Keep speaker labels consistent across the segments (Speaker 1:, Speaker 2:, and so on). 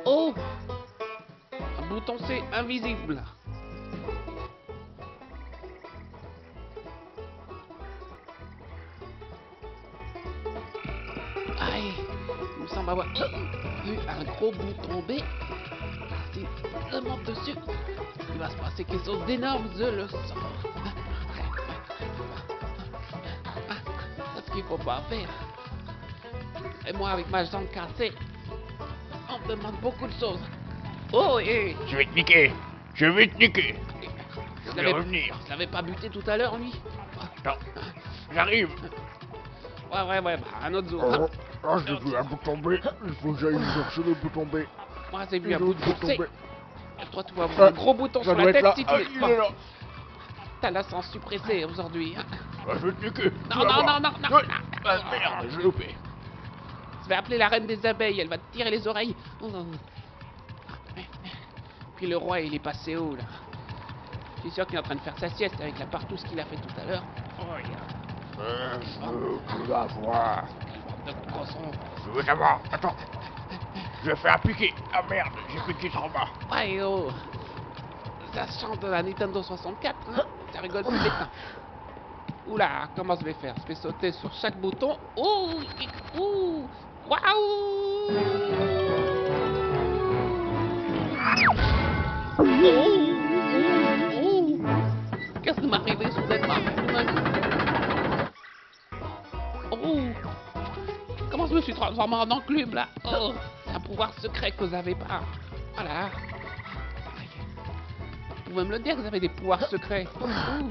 Speaker 1: Oh, un bouton C invisible. Aïe, il me semble avoir vu un gros bouton B. Si je monte dessus, il va se passer quelque chose d'énorme, je le sens. C'est ce qu'il faut pas faire. Et moi, avec ma jambe cassée, on me demande beaucoup de choses. Oh, et
Speaker 2: Je vais te niquer. Je vais te niquer. Je
Speaker 1: je
Speaker 2: vais
Speaker 1: l'avais
Speaker 2: revenir.
Speaker 1: je l'avais pas buté tout à l'heure, lui.
Speaker 2: Non. J'arrive.
Speaker 1: Ouais, bah, un autre jour.
Speaker 3: Oh, ah, j'ai vu un bouton B. Il faut que j'aille chercher le bouton B.
Speaker 1: Moi, j'ai vu
Speaker 3: Et
Speaker 1: un
Speaker 3: l'autre
Speaker 1: bouton
Speaker 3: bouton
Speaker 1: C.
Speaker 3: B.
Speaker 1: Et toi, tu vas avoir
Speaker 3: Ah,
Speaker 1: un gros bouton
Speaker 3: Ça
Speaker 1: sur
Speaker 3: doit
Speaker 1: la
Speaker 3: être
Speaker 1: tête
Speaker 3: là.
Speaker 1: si tu
Speaker 3: Ah,
Speaker 1: es...
Speaker 3: il
Speaker 1: Bon,
Speaker 3: est là.
Speaker 1: t'as la sens suppressé aujourd'hui.
Speaker 2: Ah, je vais te niquer. Tu
Speaker 1: Non,
Speaker 2: vas
Speaker 1: non,
Speaker 2: voir.
Speaker 1: non, non, non,
Speaker 2: Ouais.
Speaker 1: non.
Speaker 2: Ah, merde, j'ai loupé.
Speaker 1: Je vais appeler la reine des abeilles, elle va te tirer les oreilles. Puis le roi, il est passé où, là? Je suis sûr qu'il est en train de faire sa sieste avec la partouze qu'il a fait tout à l'heure. Oh, regarde.
Speaker 2: Tu vas voir.
Speaker 1: De cochon.
Speaker 2: Je veux savoir. Attends. Je vais faire piquer. Ah merde, j'ai piqué trop bas.
Speaker 1: Ouais, oh. Ça chante de la Nintendo 64, hein? Ça rigole plus maintenant. Oula, comment je vais faire? Je vais sauter sur chaque bouton. Ouh, ouh, waouh! Oh, qu'est-ce qui m'est arrivé soudainement? Oh, comment je me suis transformé en enclume là? Oh, c'est un pouvoir secret que vous avez pas. Voilà. Vous pouvez me le dire que vous avez des pouvoirs secrets. Ouh.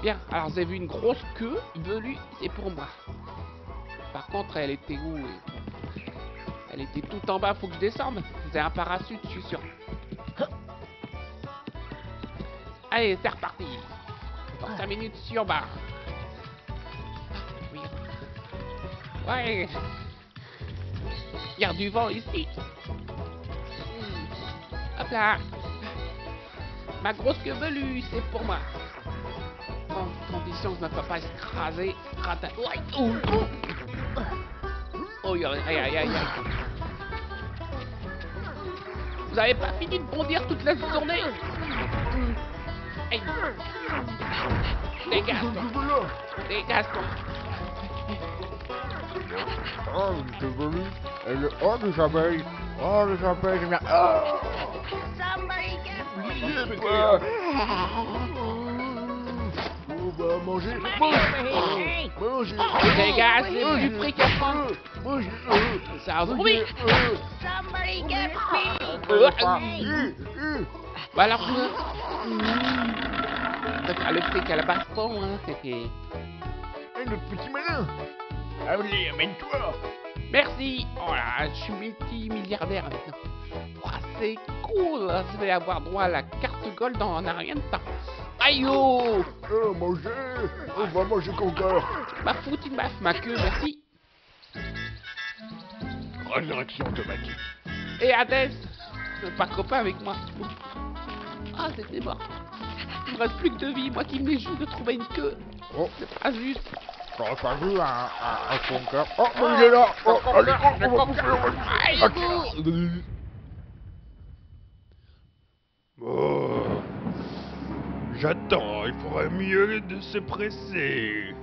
Speaker 1: Bien, alors j'ai vu une grosse queue velue, c'est pour moi. Par contre, elle était où? Elle était tout en bas, faut que je descende. J'ai un parachute, je suis sûr. Allez, c'est reparti. Dans 5 minutes, je suis en bas. Oui. Ouais. Il y a du vent ici. Hop là. Ma grosse queue velue, c'est pour moi. En condition que je ne me fasse pas écraser. Ouais. Ouh. Oh, aïe, aïe, aïe, aïe. Vous avez pas fini de bondir toute la journée? Hey. Dégage, toi. Dégage, toi.
Speaker 3: Oh, c'est venu. Oh, les abeilles. Oh, les abeilles, j'aime bien. Oh,
Speaker 2: Quoi?
Speaker 3: on va manger. Manger.
Speaker 1: Dégage, c'est plus pris qu'à prendre.
Speaker 3: Manger.
Speaker 1: Ça a oui.
Speaker 4: Somebody get me!
Speaker 1: Bah alors, on va faire le fric à la baston, hein.
Speaker 3: Et notre petit malin.
Speaker 2: Allez, amène-toi.
Speaker 1: Merci. Oh là, je suis multimilliardaire maintenant. Oh, c'est cool. Je vais avoir droit à la carte gold dans un rien de temps. Aïe oh.
Speaker 3: Manger. On va manger encore.
Speaker 1: Ma foutu de ma queue, merci.
Speaker 2: Résurrection automatique.
Speaker 1: Et Hades, tu veux pas copain avec moi? Ah, c'était mort. Il me reste plus que 2 vies, moi qui venais juste de trouver une queue.
Speaker 3: Oh,
Speaker 1: C'est pas juste.
Speaker 3: t'aurais pas vu un conqueur. Oh, mais il est là. Oh, allez, on va bouffer.
Speaker 1: Aïe, go.
Speaker 2: Oh. J'attends, il faudrait mieux de se presser.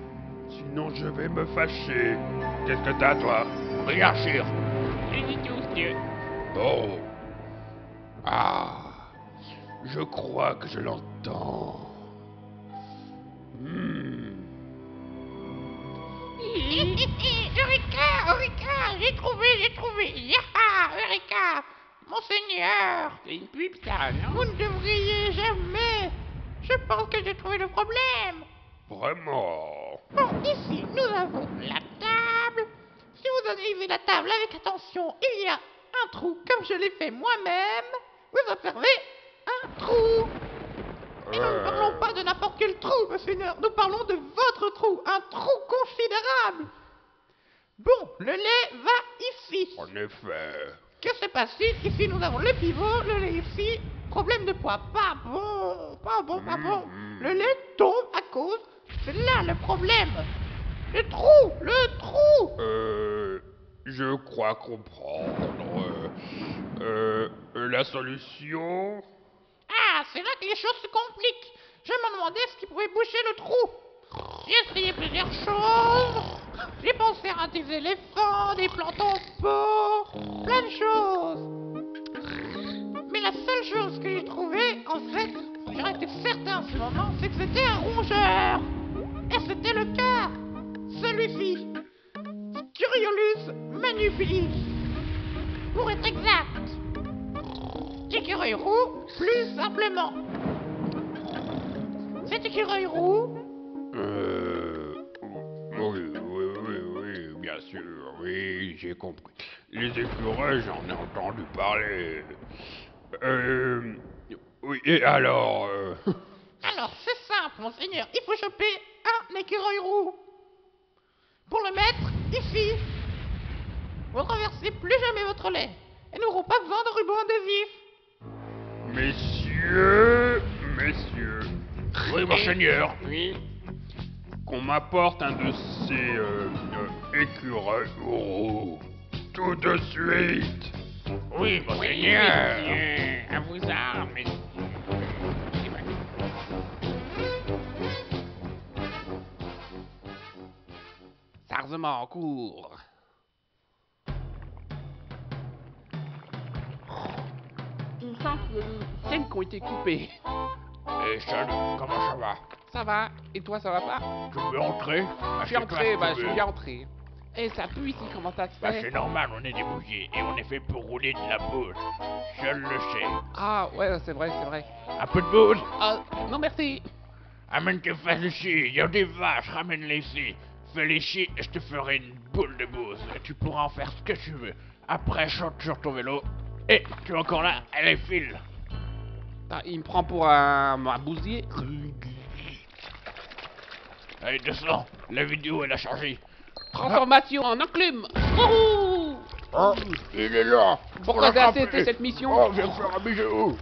Speaker 2: Sinon je vais me fâcher. Qu'est-ce que t'as toi? Rien, Archir.
Speaker 1: Rien du tout, Dieu.
Speaker 2: Bon. Ah. Je crois que je l'entends.
Speaker 4: Eureka, j'ai trouvé. Yaha, Eureka, monseigneur,
Speaker 1: C'est une pub, ça, non?
Speaker 4: vous ne devriez jamais. Je pense que j'ai trouvé le problème.
Speaker 2: Vraiment?
Speaker 4: Bon, ici, nous avons la table. Si vous analysez la table avec attention, il y a un trou, comme je l'ai fait moi-même. Vous observez un trou. Et nous ne parlons pas de n'importe quel trou, monseigneur. Nous parlons de votre trou, un trou considérable. Bon, le lait va ici.
Speaker 2: En effet.
Speaker 4: Que se passe-t-il? Ici, nous avons le pivot, le lait ici. Problème de poids. Pas bon. Le lait tombe à cause. C'est là le problème. Le trou.
Speaker 2: Je crois comprendre. La solution?
Speaker 4: Ah, c'est là que les choses se compliquent. Je me demandais ce qui pouvait boucher le trou. J'ai essayé plusieurs choses. J'ai pensé à des éléphants, des plantes en pot, plein de choses. Mais la seule chose que j'ai trouvée, en fait, j'en étais certain à ce moment, c'est que c'était un rongeur. Et c'était le cas. Celui-ci. Curiolus manubilis. Pour être exact. Écureuil roux, plus simplement. Cet écureuil roux,
Speaker 2: Oui, bien sûr, oui, j'ai compris. Les écureuils, j'en ai entendu parler. Oui, et alors
Speaker 4: alors c'est simple, monseigneur, il faut choper un écureuil roux. Pour le mettre ici, vous ne renversez plus jamais votre lait et n'auront pas besoin de ruban adhésif.
Speaker 2: Messieurs. Oui, monseigneur.
Speaker 1: Oui.
Speaker 2: Qu'on m'apporte un de ces écureuils roux. Tout de suite.
Speaker 1: Oui, monseigneur. À vos armes. Chargement en cours. Il me semble qu'il y a des scènes qui ont été coupées.
Speaker 2: Salut, comment ça va?
Speaker 1: Ça va? Et toi, ça va pas?
Speaker 2: Tu veux entrer?
Speaker 1: Je suis entré, je suis entré. Et ça pue ici, comment ça se fait?
Speaker 2: C'est normal, on est des bougies et on est fait pour rouler de la bouse. Je le sais.
Speaker 1: Ah, ouais, c'est vrai, c'est vrai.
Speaker 2: Un peu de bouse?
Speaker 1: Ah, non merci.
Speaker 2: Amène tes fesses ici, il y a des vaches, ramène-les ici. Fais-les ici et je te ferai une boule de bouse. Et tu pourras en faire ce que tu veux. Après, chante sur ton vélo. Et tu es encore là, allez, file.
Speaker 1: Ah, il me prend pour un bousier.
Speaker 2: Allez, descends, la vidéo elle a chargé.
Speaker 1: Transformation en enclume. Ouh.
Speaker 2: Oh, il est là.
Speaker 1: Pourquoi j'ai accepté cette mission?
Speaker 2: Oh, viens faire un bijou.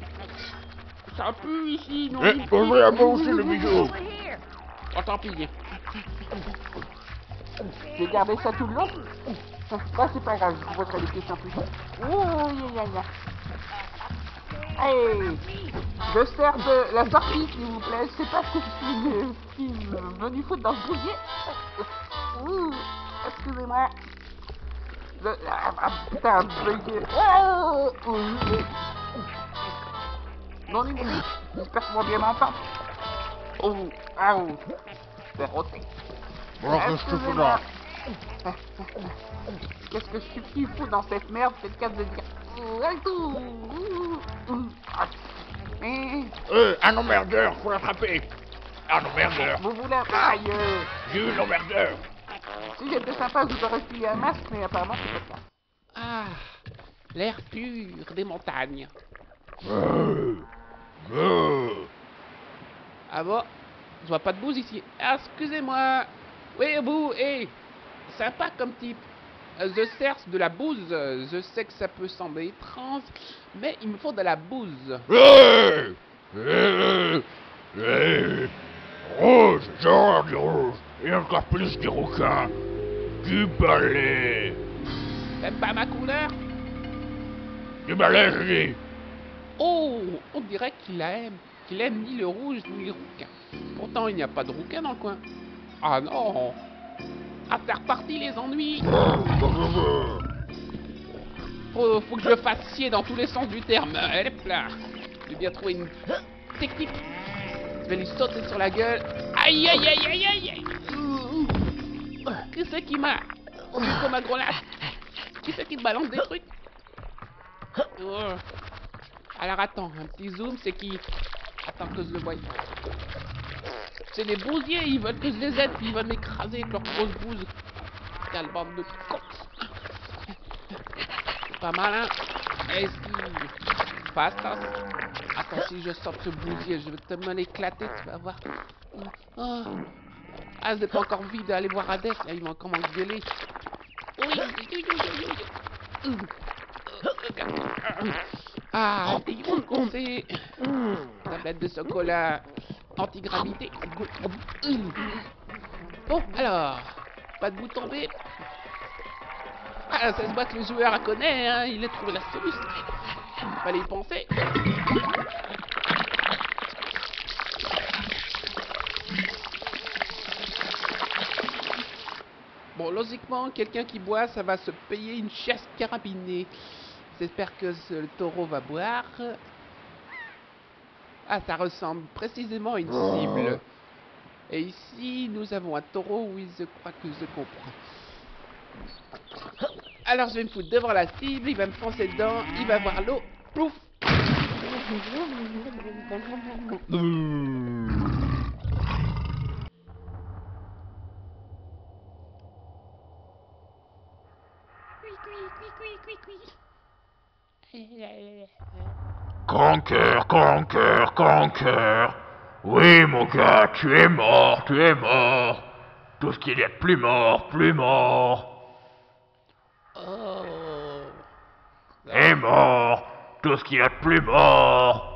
Speaker 1: Ça pue ici, non?
Speaker 2: On va moi aussi le bijou.
Speaker 1: Oh, tant pis.
Speaker 5: J'ai gardé ça tout le long. Bah, c'est pas grave, je vous poserai des questions plus tard. Allez, je sers de la sortie, s'il vous plaît. Je sais pas ce que je suis venu foutre dans ce boulier. Excusez-moi. Putain, bugué. Non, limite, j'espère qu'on va bien m'entendre. C'est roté.
Speaker 2: Bon, qu'est-ce que tu fais là?
Speaker 5: Qu'est-ce que je suis fou dans cette merde, cette case de dire.
Speaker 2: Un emmerdeur, faut l'attraper. Un emmerdeur.
Speaker 5: Vous voulez un aïe.
Speaker 2: J'ai eu l'emmerdeur.
Speaker 5: Si j'étais sympa, je vous aurais filé un masque, mais apparemment c'est pas ça.
Speaker 1: Ah, l'air pur des montagnes. Ah bon? Je vois pas de bouse ici. Ah, excusez-moi. Oui, vous, hé. Sympa comme type. Je cherche de la bouse. Je sais que ça peut sembler étrange, mais il me faut de la bouse.
Speaker 2: Rouge, genre du rouge. Et encore plus du rouquin. Du balai.
Speaker 1: T'aimes pas ma couleur?
Speaker 2: Du balai, je dis.
Speaker 1: Oh, on dirait qu'il aime ni le rouge ni le rouquin. Pourtant, il n'y a pas de rouquin dans le coin. Ah non. Ah, c'est reparti les ennuis. Faut que je le fasse chier dans tous les sens du terme. Hop là. J'ai bien trouvé une technique. Je vais lui sauter sur la gueule. Aïe aïe aïe aïe aïe. Qui c'est qui m'a eu comme un grenade? Qui c'est qui me balance des trucs? Alors attends, un petit zoom, c'est qui? Attends que je le voie. C'est les bousiers, ils veulent que je les aide, ils veulent m'écraser avec leurs grosses bouses. Quelle bande de cons. Pas malin. Esquive. Pas attention. Attends, si je sors ce bousier, je vais te me l'éclater, tu vas voir. Oh. Ah, je n'ai pas encore envie d'aller voir Hades, là, ils vont encore m'engueuler. Oui. Ah, c'est tablette de chocolat anti-gravité. Bon, alors, pas de bout tombé. Ah, ça se voit que le joueur la connaît, hein. Il a trouvé la solution. Fallait y penser. Bon, logiquement, quelqu'un qui boit, ça va se payer une chasse carabinée. J'espère que le taureau va boire. Ah, ça ressemble précisément à une cible. Et ici, nous avons un taureau. Oui, je crois que je comprends. Alors, je vais me foutre devant la cible. Il va me foncer dedans. Il va voir l'eau. Plouf.
Speaker 2: Conker, Conker, Conker. Oui, mon gars, tu es mort, tu es mort. Tout ce qu'il y a de plus mort, plus mort.
Speaker 1: Oh.
Speaker 2: Est mort. Tout ce qu'il y a de plus mort.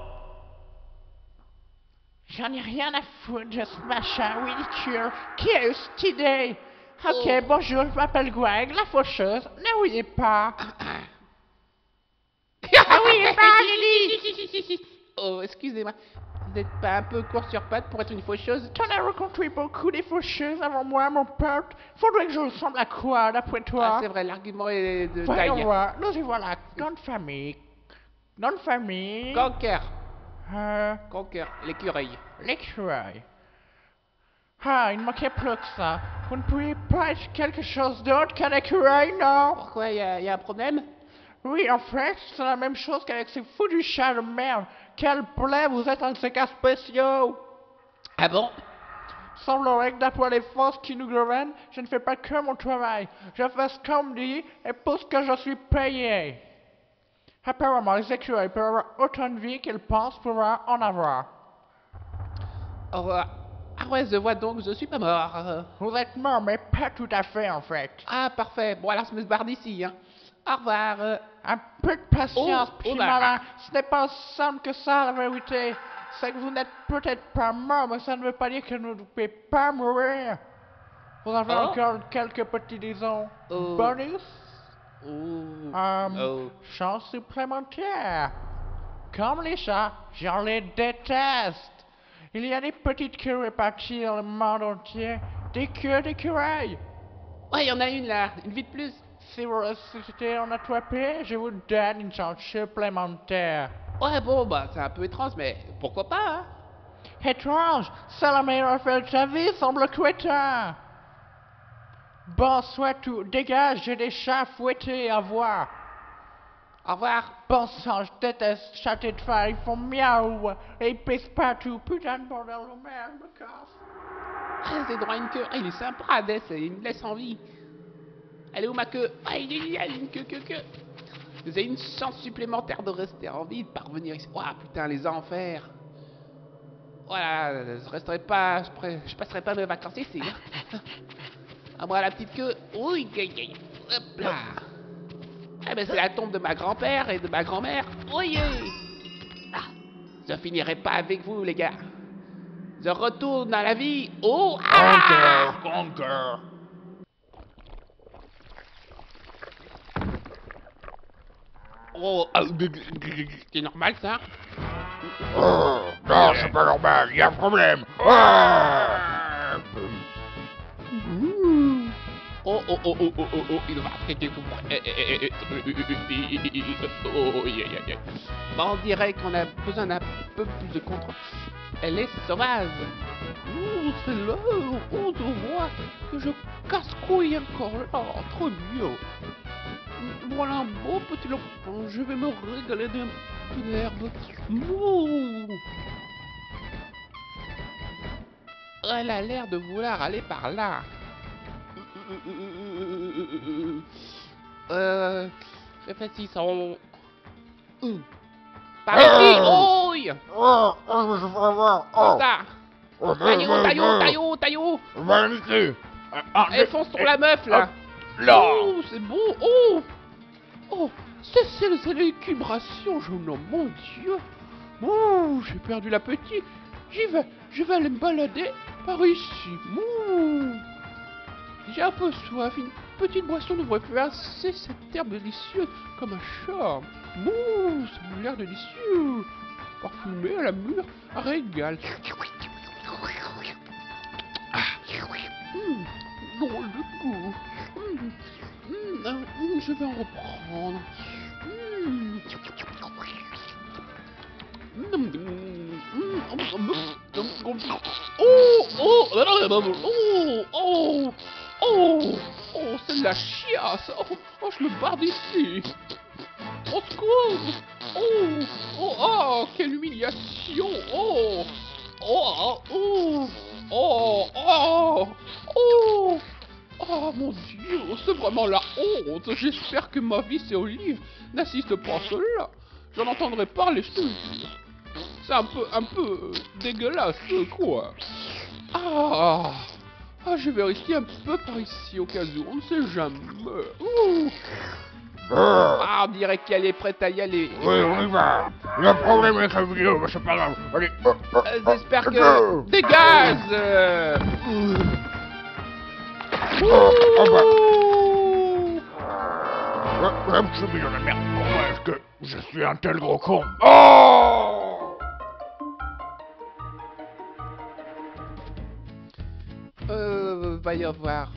Speaker 4: J'en ai rien à foutre de ce machin ridicule. Qui a eu cette idée? Ok, bonjour, je m'appelle Greg, la faucheuse. Ne riez pas.
Speaker 1: Ah oui, pas Lily. Oh, excusez-moi. Vous n'êtes pas un peu court sur pattes pour être une faucheuse?
Speaker 4: T'en as rencontré beaucoup des faucheuses avant moi, mon pote. Faudrait que je ressemble à quoi, d'après
Speaker 1: Ah,
Speaker 4: toi?
Speaker 1: c'est vrai, l'argument est de
Speaker 4: Voyons
Speaker 1: taille.
Speaker 4: voir, nous y voilà. Nom de famille. Nom de famille.
Speaker 1: Conker.
Speaker 4: Euh,
Speaker 1: Conker, l'écureuil.
Speaker 4: l'écureuil. Ah, il ne manquait plus que ça. Vous ne pouvez pas être quelque chose d'autre qu'un écureuil, non?
Speaker 1: Pourquoi, y a un problème?
Speaker 4: Oui, en fait, c'est la même chose qu'avec ces foutus chats de merde. Quel blé, vous êtes un de ces cas spéciaux.
Speaker 1: Ah bon?
Speaker 4: Semblerait que d'après les forces qui nous gouvernent, je ne fais pas que mon travail. Je fais ce qu'on me dit et pour ce que je suis payé. Apparemment, les écureuils peuvent avoir autant de vie qu'ils pensent pouvoir en avoir.
Speaker 1: Oh, ah ouais, je vois donc, je suis pas mort.
Speaker 4: Vous êtes mort, mais pas tout à fait, en fait.
Speaker 1: Ah, parfait. Bon, alors je me barre d'ici, hein. Au revoir.
Speaker 4: Un peu de patience,
Speaker 1: Oh,
Speaker 4: petit
Speaker 1: oh là.
Speaker 4: malin. Ce n'est pas aussi simple que ça, la vérité. C'est que vous n'êtes peut-être pas mort, mais ça ne veut pas dire que vous ne pouvez pas mourir. Vous avez
Speaker 1: Oh.
Speaker 4: encore quelques petits, disons,
Speaker 1: Oh.
Speaker 4: bonus,
Speaker 1: Oh. Oh.
Speaker 4: chance supplémentaire. Comme les chats, j'en les déteste. Il y a des petites queues réparties dans le monde entier, des queues d'écureuils.
Speaker 1: Ouais, il y en a une là, une vie de plus.
Speaker 4: Si vous ressuscitez en attraper, je vous donne une chance supplémentaire.
Speaker 1: Ouais, bon, bah, c'est un peu étrange, mais pourquoi pas, hein?
Speaker 4: Étrange, c'est la meilleure affaire de ta vie, semble crétin. Bon, soit tout, dégage, j'ai des chats fouettés à voir.
Speaker 1: Au revoir.
Speaker 4: Bon sang, je déteste châter de fer, ils font miaou, et ils pissent partout, putain de bordel de merde, je me casse.
Speaker 1: Ah, c'est droit à une queue. Ah, il est sympa, Hades, il me laisse en vie. Elle est où ma queue? Ah, il y a une queue. Vous avez une chance supplémentaire de rester en vie, de parvenir ici. Ouah, putain, les enfers. Voilà, je passerai pas mes vacances ici. Hein. À moi la petite queue. Oui, hop là. Ah ben c'est la tombe de ma grand-père et de ma grand-mère. Oui. Ah, je finirai pas avec vous les gars. Je retourne à la vie. Oh. Ah.
Speaker 2: Conker, Conker.
Speaker 1: Oh, c'est normal ça?
Speaker 2: Oh, non, c'est pas normal, il y a un problème.
Speaker 1: Oh, il va traiter tout. Bon, on dirait qu'on a besoin d'un peu plus de contrôle. Elle est sauvage. Oh, c'est là, on te voit que je casse-couille encore là, trop bien. Voilà un beau petit lapin, je vais me régaler d'un peu d'herbe. Mouh. Elle a l'air de vouloir aller par là. Réfléchissons. Par ici, ouille.
Speaker 3: Oh, je veux voir. Oh,
Speaker 1: Ça.
Speaker 3: oh,
Speaker 1: Taillot.
Speaker 3: Viens ici.
Speaker 1: Elle fonce sur la meuf là.
Speaker 2: Là.
Speaker 1: Oh, c'est beau. Oh, c'est l'écubration, je nom, mon Dieu. Oh, j'ai perdu l'appétit. Je vais aller me balader par ici. J'ai un peu soif, une petite boisson devrait passer cette herbe délicieuse comme un charme. Mouh, ça a l'air délicieux. Parfumé à la mûre, régal. Drôle de goût. Je vais en reprendre. Oh, c'est de la chiasse. Oh, je me barre d'ici. Au secours. Quelle humiliation. Oh mon Dieu, c'est vraiment la honte. J'espère que ma vie c'est Olive n'assiste pas à cela. J'en entendrai parler, je te jure. C'est un peu dégueulasse, quoi. Je vais rester un peu par ici au cas où, on ne sait jamais. On dirait qu'elle est prête à y aller.
Speaker 3: Oui, on y va. Le problème avec la vidéo, mais c'est pas grave. Allez.
Speaker 1: J'espère que... Dégage
Speaker 2: Je suis mis dans la merde. Comment est-ce que je suis un tel gros con?
Speaker 1: Va y avoir...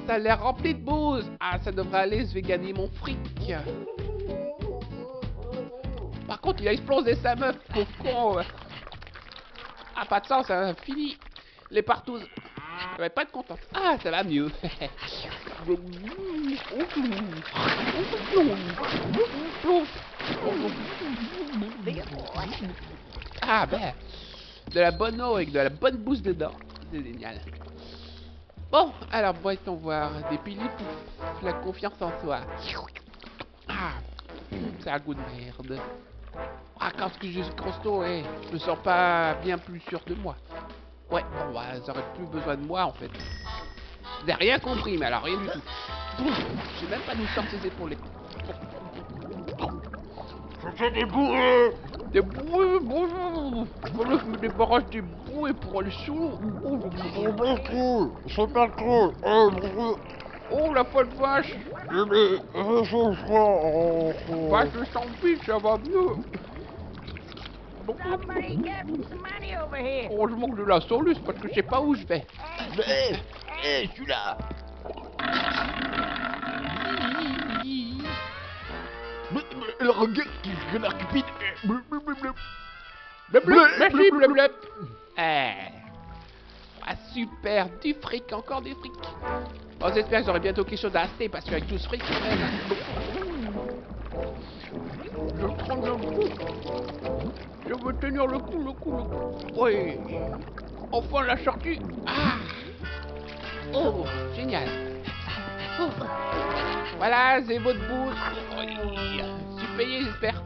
Speaker 1: ça a l'air rempli de bouse. Ça devrait aller, je vais gagner mon fric. Par contre, il a explosé sa meuf, pauvre con. Pas de sens, fini. Les partouzes. Elle va pas être contente. Ça va mieux. De la bonne eau avec de la bonne bouse dedans. C'est génial. Bon, alors voyons voir. Des piliers pour la confiance en soi. Ça a un goût de merde. Quand que je suis costaud, je me sens pas bien plus sûr de moi. Ouais, bon, ils auraient plus besoin de moi en fait. Vous n'avez rien compris, mais alors rien du tout. Je sais même pas d'où sortent ces épaules.
Speaker 3: C'est des bourrées.
Speaker 1: Des bouées, bonjour. Voilà, je me débarrasse des bouées pour aller sur l'eau.
Speaker 3: C'est pas trop.
Speaker 1: Oh, la folle vache.
Speaker 3: Mais je crois.
Speaker 1: Vache de sang vide, ça va mieux.
Speaker 6: Somebody get some money over here.
Speaker 1: Heureusement que je la solus parce que je sais pas où je vais.
Speaker 3: Je suis là. Le regard qui renard cupide.
Speaker 1: Merci, bleu. Super, du fric, encore du fric. J'espère que j'aurai bientôt quelque chose à acheter parce qu'avec tout ce fric, quand même. Je prends le coup. Je veux tenir le coup. Oui. Enfin la sortie. Oh, génial. Voilà, c'est votre bout. Je suis payé, j'espère.